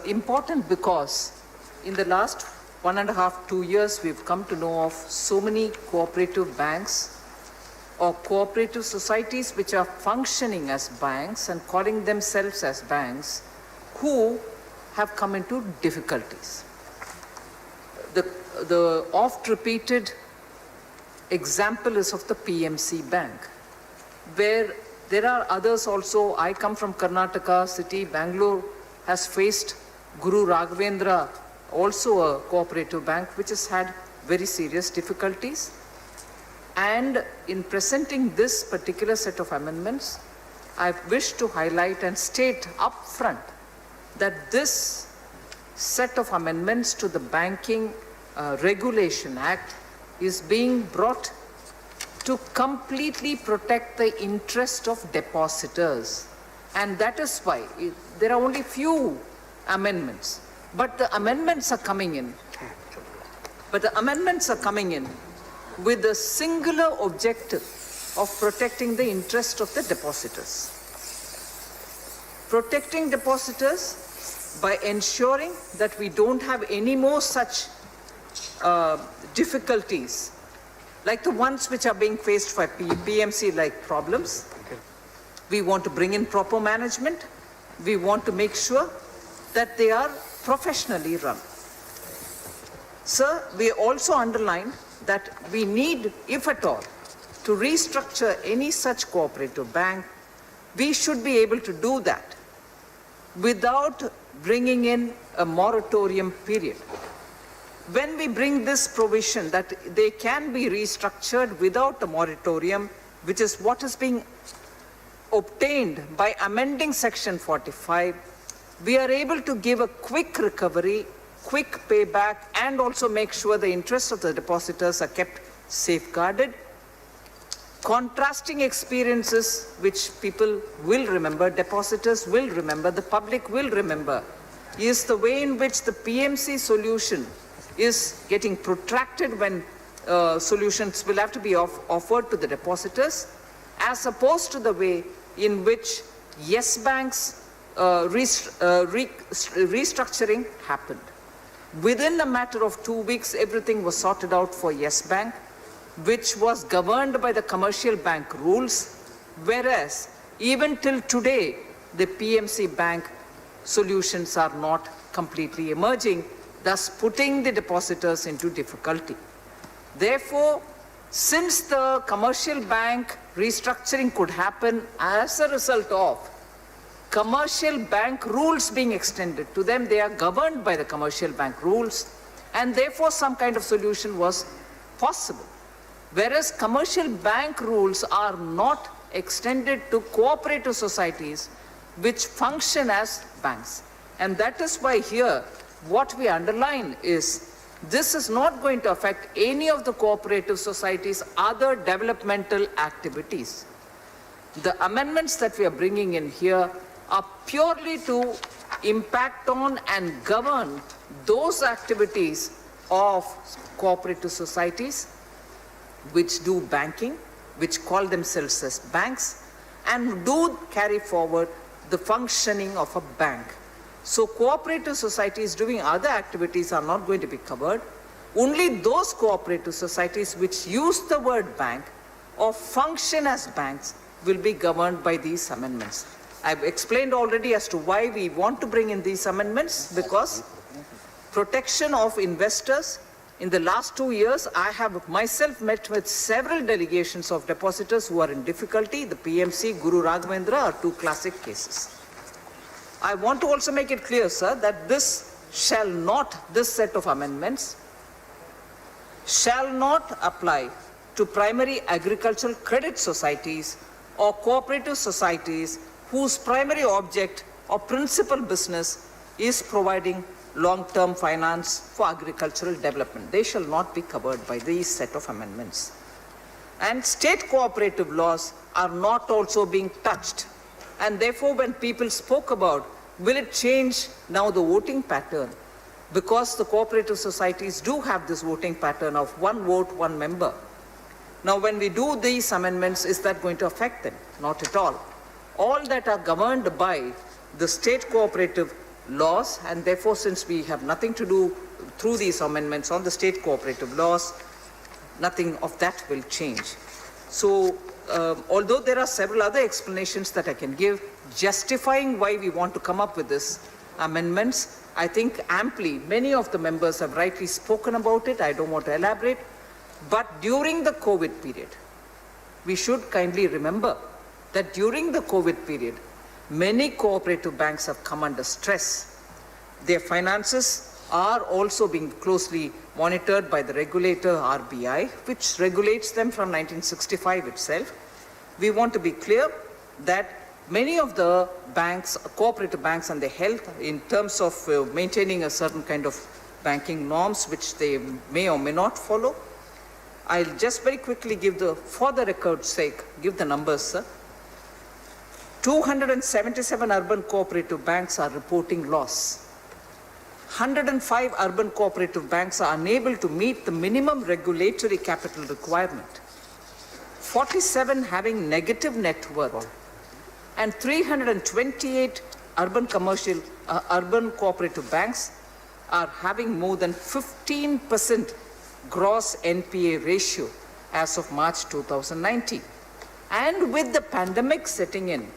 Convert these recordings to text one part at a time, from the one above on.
important because in the last 1.5 to 2 years, we've come to know of so many cooperative banks or cooperative societies which are functioning as banks and calling themselves as banks who have come into difficulties. The oft-repeated example is of the PMC Bank, where there are others also. I come from Karnataka city. Bangalore has faced Guru Raghavendra, also a cooperative bank, which has had very serious difficulties. And in presenting this particular set of amendments, I wish to highlight and state upfront that this set of amendments to the Banking Regulation Act is being brought to completely protect the interest of depositors. And that is why there are only few amendments. But the amendments are coming in. With the singular objective of protecting the interest of the depositors. Protecting depositors by ensuring that we don't have any more such difficulties like the ones which are being faced by PMC-like problems. We want to bring in proper management. We want to make sure that they are professionally run. Sir, we also underline that we need, if at all, to restructure any such cooperative bank. We should be able to do that without bringing in a moratorium period. When we bring this provision that they can be restructured without a moratorium, which is what is being obtained by amending Section 45, we are able to give a quick recovery, quick payback, and also make sure the interests of the depositors are kept safeguarded. Contrasting experiences which people will remember, depositors will remember, the public will remember, is the way in which the PMC solution is getting protracted when solutions will have to be offered to the depositors, as opposed to the way in which Yes Bank's restructuring happened. Within a matter of 2 weeks, everything was sorted out for Yes Bank, which was governed by the commercial bank rules, whereas even till today, the PMC Bank solutions are not completely emerging, thus putting the depositors into difficulty. Therefore, since the commercial bank restructuring could happen as a result of commercial bank rules being extended to them, they are governed by the commercial bank rules, and therefore some kind of solution was possible. Whereas commercial bank rules are not extended to cooperative societies which function as banks. And that is why here what we underline is this is not going to affect any of the cooperative societies' other developmental activities. The amendments that we are bringing in here are purely to impact on and govern those activities of cooperative societies which do banking, which call themselves as banks, and do carry forward the functioning of a bank. So cooperative societies doing other activities are not going to be covered. Only those cooperative societies which use the word bank or function as banks will be governed by these amendments. I've explained already as to why we want to bring in these amendments, because protection of investors. In the last 2 years, I have myself met with several delegations of depositors who are in difficulty. The PMC, Guru Raghavendra are two classic cases. I want to also make it clear, sir, that this set of amendments shall not apply to primary agricultural credit societies or cooperative societies whose primary object or principal business is providing long-term finance for agricultural development. They shall not be covered by these set of amendments. And state cooperative laws are not also being touched. And therefore, when people spoke about, will it change now the voting pattern? Because the cooperative societies do have this voting pattern of one vote, one member. Now, when we do these amendments, is that going to affect them? Not at all. All that are governed by the state cooperative laws, and therefore, since we have nothing to do through these amendments on the state cooperative laws, nothing of that will change. So, although there are several other explanations that I can give justifying why we want to come up with this amendments, I think amply, many of the members have rightly spoken about it. I don't want to elaborate. But during the COVID period, we should kindly remember that during the COVID period, many cooperative banks have come under stress. Their finances are also being closely monitored by the regulator RBI, which regulates them from 1965 itself. We want to be clear that many of the banks, cooperative banks, and their health in terms of maintaining a certain kind of banking norms, which they may or may not follow. I'll just very quickly give for the record's sake, give the numbers, sir. 277 urban cooperative banks are reporting loss. 105 urban cooperative banks are unable to meet the minimum regulatory capital requirement. 47 having negative net worth, and 328 urban cooperative banks are having more than 15% gross NPA ratio as of March 2019. And with the pandemic setting in,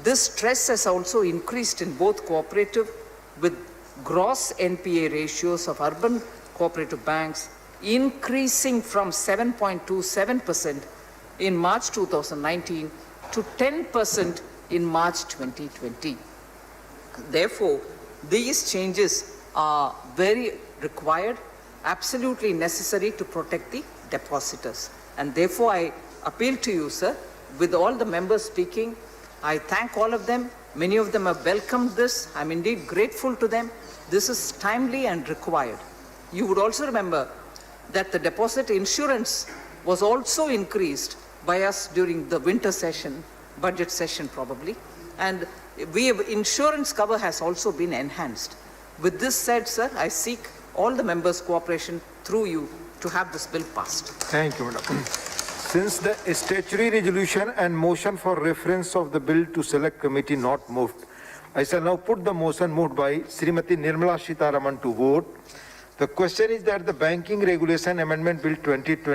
this stress has also increased in both cooperative, with gross NPA ratios of urban cooperative banks increasing from 7.27% in March 2019 to 10% in March 2020. Therefore, these changes are very required, absolutely necessary to protect the depositors. And therefore, I appeal to you, sir, with all the members speaking, I thank all of them. Many of them have welcomed this. I'm indeed grateful to them. This is timely and required. You would also remember that the deposit insurance was also increased by us during the winter session, budget session probably, and insurance cover has also been enhanced. With this said, sir, I seek all the members' cooperation through you to have this bill passed. Thank you, madam. Since the statutory resolution and motion for reference of the bill to select committee not moved, I shall now put the motion moved by Srimati Nirmala Sitharaman to vote. The question is that the Banking Regulation Amendment Bill 2020